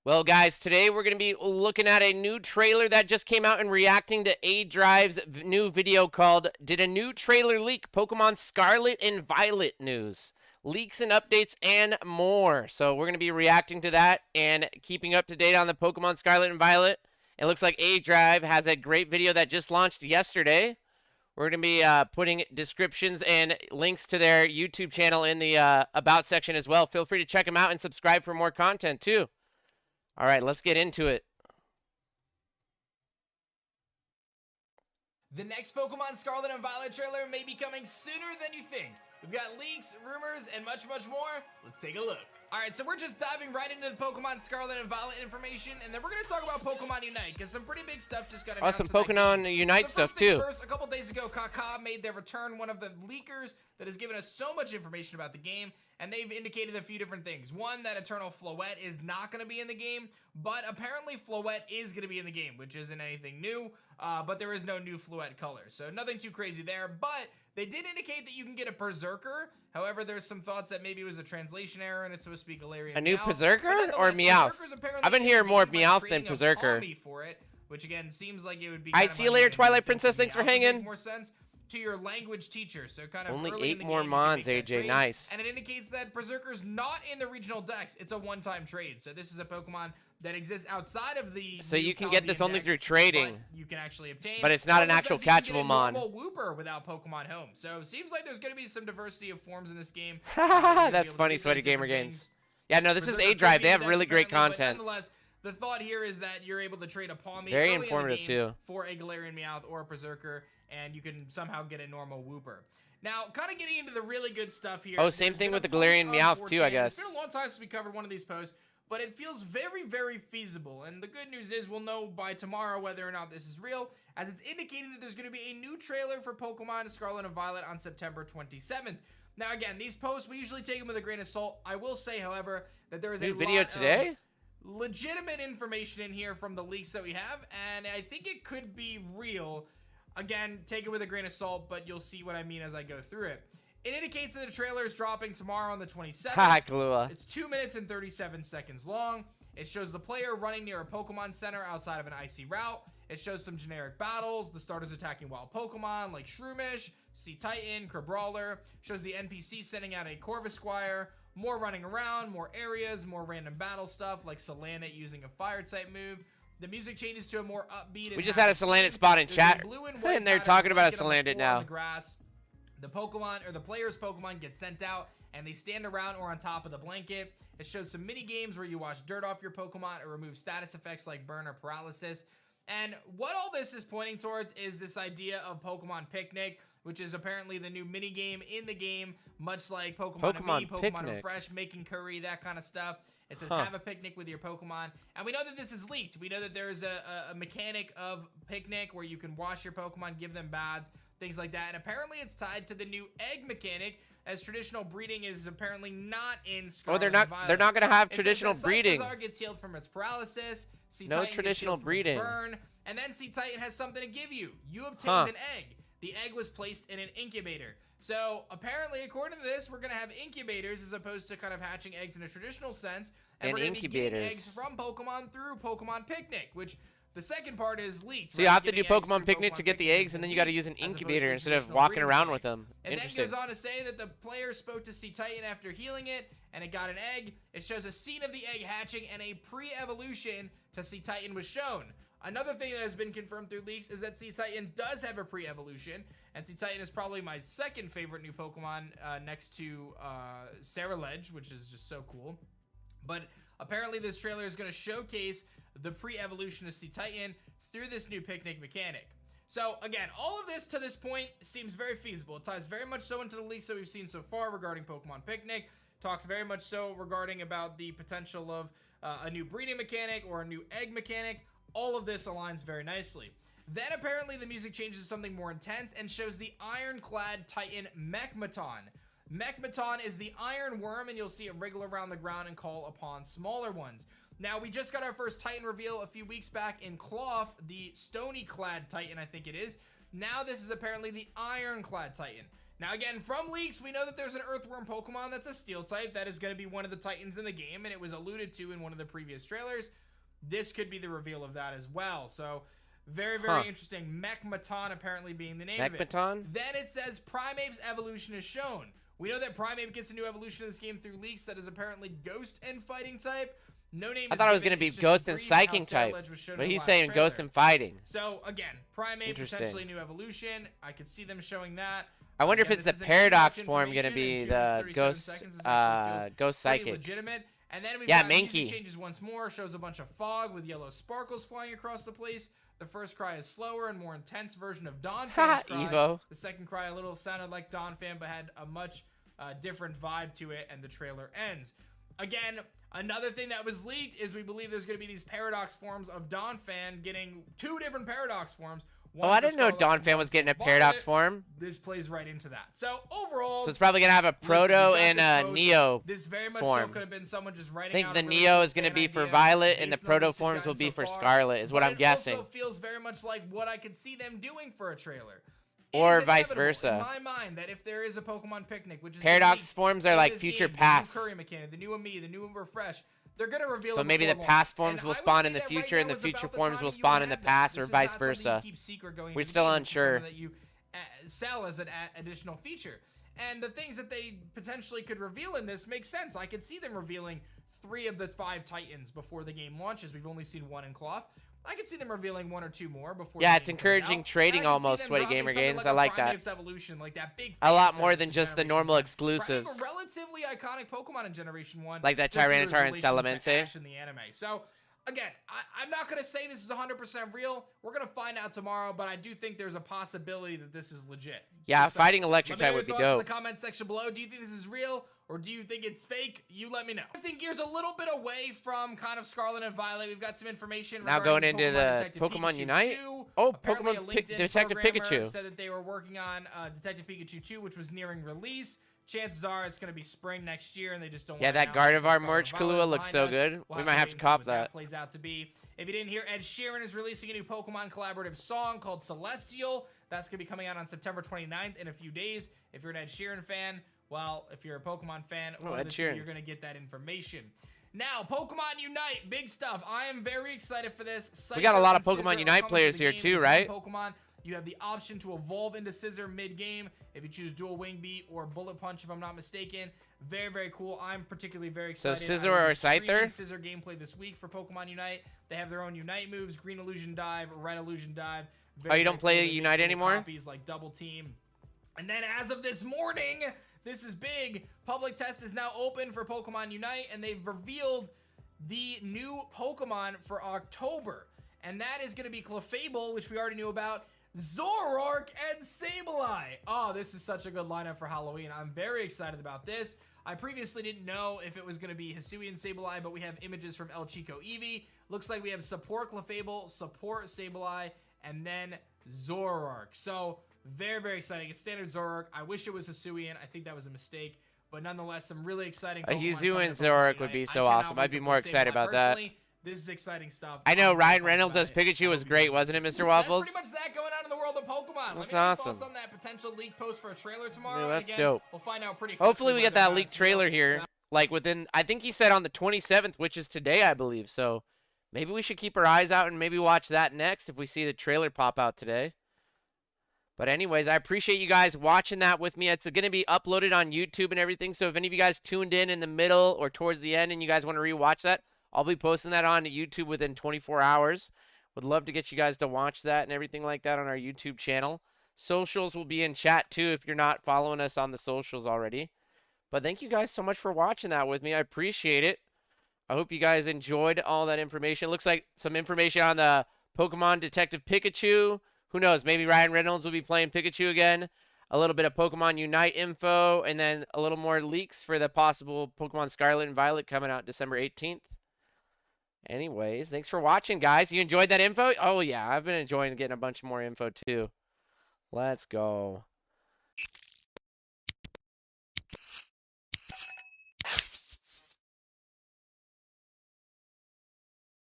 Well, guys, today we're going to be looking at a new trailer that just came out and reacting to A-Drive's new video called Did a New Trailer Leak? Pokemon Scarlet and Violet News. Leaks and updates and more. So we're going to be reacting to that and keeping up to date on the Pokemon Scarlet and Violet. It looks like A-Drive has a great video that just launched yesterday. We're going to be putting descriptions and links to their YouTube channel in the About section as well. Feel free to check them out and subscribe for more content too. All right, let's get into it. The next Pokemon Scarlet and Violet trailer may be coming sooner than you think. We've got leaks, rumors, and much more. Let's take a look. Alright, so we're just diving right into the Pokemon Scarlet and Violet information, and then we're going to talk about Pokemon Unite, because some pretty big stuff just got announced. Oh, some Pokemon Unite stuff, too. First, a couple days ago, Kaka made their return, one of the leakers that has given us so much information about the game, and they've indicated a few different things. One, that Eternal Floette is not going to be in the game, but apparently Floette is going to be in the game, which isn't anything new, but there is no new Floette color, so nothing too crazy there, but they did indicate that you can get a Berserker. However, there's some thoughts that maybe it was a translation error and it's supposed to be Galarian. A new Berserker or Meowth? I've been hearing more Meowth than Berserker. For it, which again seems like it would be. Alright, see you later, Twilight Princess. Thanks for hanging. More sense to your language teacher, so kind of only early 8 more mons, AJ. Nice. And it indicates that Berserker's not in the regional decks. It's a one-time trade. So this is a Pokemon that exists outside of the. So you can get this only through trading. You can actually obtain. But it's not an actual catchable mon. Wooper without Pokemon Home. So it seems like there's going to be some diversity of forms in this game. That's funny, Sweaty Gamer Games. Yeah, no, this is A-Drive. They have really great content. Nonetheless, the thought here is that you're able to trade a Palmy very informative too for a Galarian Meowth or a Berserker, and you can somehow get a normal Wooper. Now, kind of getting into the really good stuff here. Oh, same thing with the Galarian Meowth too, I guess. It's been a long time since we covered one of these posts, but it feels very feasible. And the good news is we'll know by tomorrow whether or not this is real, as it's indicated that there's going to be a new trailer for Pokemon Scarlet and Violet on September 27th. Now, again, these posts, we usually take them with a grain of salt. I will say, however, that there is a video today? Legitimate information in here from the leaks that we have, and I think it could be real. Again, take it with a grain of salt, but you'll see what I mean as I go through it. It indicates that the trailer is dropping tomorrow on the 27th. Ha, Kahlua. It's 2 minutes and 37 seconds long. It shows the player running near a Pokemon Center outside of an icy route. It shows some generic battles, the starters attacking wild Pokemon like Shroomish, Sea Titan, Crabrawler. Shows the NPC sending out a Corvisquire. More running around, more areas, more random battle stuff like Salandit using a fire type move. The music changes to a more upbeat. We just had a Salandit spot in chat, and they're talking about a Salandit now. The Pokemon, or the player's Pokemon, get sent out, and they stand around or on top of the blanket. It shows some mini games where you wash dirt off your Pokemon or remove status effects like burn or paralysis. And what all this is pointing towards is this idea of Pokemon Picnic, which is apparently the new mini game in the game, much like Pokemon Me, Pokemon Refresh, making curry, that kind of stuff. It says have a picnic with your Pokemon. And we know that this is leaked. We know that there's a mechanic of Picnic where you can wash your Pokemon, give them baths, things like that. And apparently it's tied to the new egg mechanic, as traditional breeding is apparently not in Scarlet. Oh, they're not going to have traditional breeding. Cyclizar gets healed from its paralysis. No traditional breeding. Burn, and then Sea Titan has something to give you. You obtained an egg. The egg was placed in an incubator. So apparently, according to this, we're going to have incubators as opposed to kind of hatching eggs in a traditional sense. And we're going to be getting eggs from Pokemon through Pokemon Picnic, which the second part is leaked. So you have to do Pokemon Picnic to get the eggs, and then you got to use an incubator instead of walking around with them. And then goes on to say that the player spoke to Sea Titan after healing it, and it got an egg. It shows a scene of the egg hatching, and a pre-evolution to Sea Titan was shown. Another thing that has been confirmed through leaks is that Sea Titan does have a pre-evolution, and Sea Titan is probably my second favorite new Pokemon next to Scarlet, which is just so cool. But apparently this trailer is going to showcase the pre-evolution of Sea Titan through this new Picnic mechanic. So again, all of this to this point seems very feasible. It ties very much so into the leaks that we've seen so far regarding Pokemon Picnic. Talks very much so regarding about the potential of a new breeding mechanic or a new egg mechanic. All of this aligns very nicely. Then apparently the music changes to something more intense and shows the Ironclad Titan Mechmaton. Mechmaton is the iron worm, and you'll see it wriggle around the ground and call upon smaller ones. Now, we just got our first Titan reveal a few weeks back in Cloth, the Stony Clad Titan, I think it is. Now this is apparently the Ironclad Titan. Now, again, from leaks, we know that there's an Earthworm Pokemon that's a Steel type that is going to be one of the Titans in the game, and it was alluded to in one of the previous trailers. This could be the reveal of that as well. So, very, very interesting. Mechmaton apparently being the name of it. Mechmaton? Then it says Primeape's evolution is shown. We know that Primeape gets a new evolution in this game through leaks that is apparently Ghost and Fighting type. No name. I thought it was going to be Ghost and Psychic type, but he's saying Ghost and Fighting. So again, Primeape potentially a new evolution. I could see them showing that. I wonder if it's the Paradox form going to be the Ghost, Ghost Psychic. Legitimate. And then we've got Mankey music changes once more. Shows a bunch of fog with yellow sparkles flying across the place. The first cry is slower and more intense version of Donphan's cry. Evo. The second cry a little sounded like Donphan, but had a much different vibe to it. And the trailer ends. Again, another thing that was leaked is we believe there's going to be these Paradox forms of Donphan getting 2 different Paradox forms. Oh, I didn't know Donphan was getting a Paradox form. This plays right into that. So overall, so it's probably gonna have a Proto and a Neo. This very much form. so could have been someone just writing. I think the Neo is gonna be for Violet, and the Proto forms will be for Scarlet. Is what I'm guessing. It also feels very much like what I could see them doing for a trailer. Or vice versa. In my mind, that if there is a Pokemon Picnic, which is Paradox forms are like future past. The new Curry mechanic, the new Ami, the new Refresh. They're going to reveal. So maybe the past forms will spawn in the future, and the future forms will spawn in the past, or vice versa. We're still unsure. That you sell as an additional feature, and the things that they potentially could reveal in this make sense. I could see them revealing 3 of the 5 Titans before the game launches. We've only seen 1 in Cloth. I could see them revealing 1 or 2 more before. Yeah, it's encouraging trading almost, Sweaty Gamer Games. I like that. Evolution, like that big a lot more than just the normal exclusives. A relatively iconic Pokemon in Generation 1. Like that Tyranitar and Salamence. In the anime. So, again, I'm not going to say this is 100% real. We're going to find out tomorrow, but I do think there's a possibility that this is legit. Yeah, so, fighting Electric type would be dope. In the comment section below. Do you think this is real? Or do you think it's fake? You let me know. Shifting gears a little bit away from kind of Scarlet and Violet, we've got some information now going into the Pokemon Unite. Oh, Pokemon Detective Pikachu said that they were working on Detective Pikachu 2, which was nearing release. Chances are it's going to be spring next year, and they just don't. Yeah, that Gardevoir Merch Kahlua looks so good. We might have to cop that. Plays out to be. If you didn't hear, Ed Sheeran is releasing a new Pokemon collaborative song called Celestial. That's going to be coming out on September 29th in a few days. If you're an Ed Sheeran fan. Well, if you're a Pokemon fan, you're going to get that information. Now, Pokemon Unite, big stuff. I am very excited for this. We got a lot of Pokemon Unite players here too, right? Pokemon, you have the option to evolve into Scissor mid-game if you choose Dual Wing Beat or Bullet Punch, if I'm not mistaken. Very, very cool. I'm particularly very excited. So Scissor or Scyther? Scissor gameplay this week for Pokemon Unite. They have their own Unite moves: Green Illusion Dive, Red Illusion Dive. You don't play Unite anymore? Copies like Double Team. And then as of this morning, this is big. Public test is now open for Pokemon Unite, and they've revealed the new Pokemon for October. And that is going to be Clefable, which we already knew about, Zoroark, and Sableye. Oh, this is such a good lineup for Halloween. I'm very excited about this. I previously didn't know if it was going to be Hisuian Sableye, but we have images from El Chico Eevee. Looks like we have support Clefable, support Sableye, and then Zoroark. So, very, very exciting. It's standard Zoroark. I wish it was Hisuian. I think that was a mistake. But nonetheless, some really exciting Pokemon. A Hisuian Zoroark would be so awesome. I'd be more excited about that. This is exciting stuff. I know Ryan Reynolds as Pikachu was great, wasn't it, Mr. Waffles? That's pretty much that going on in the world of Pokemon. That's awesome. Thoughts on that potential leak post for a trailer tomorrow. Yeah, that's dope. We'll find out pretty quickly. Hopefully we get that leaked trailer here, like within, I think he said on the 27th, which is today, I believe. So maybe we should keep our eyes out and maybe watch that next if we see the trailer pop out today. But anyways, I appreciate you guys watching that with me. It's going to be uploaded on YouTube and everything. So if any of you guys tuned in the middle or towards the end and you guys want to rewatch that, I'll be posting that on YouTube within 24 hours. Would love to get you guys to watch that and everything like that on our YouTube channel. Socials will be in chat too if you're not following us on the socials already. But thank you guys so much for watching that with me. I appreciate it. I hope you guys enjoyed all that information. It looks like some information on the Pokemon Detective Pikachu. Who knows? Maybe Ryan Reynolds will be playing Pikachu again. A little bit of Pokemon Unite info. And then a little more leaks for the possible Pokemon Scarlet and Violet coming out December 18th. Anyways, thanks for watching, guys. You enjoyed that info? Oh, yeah. I've been enjoying getting a bunch more info, too. Let's go.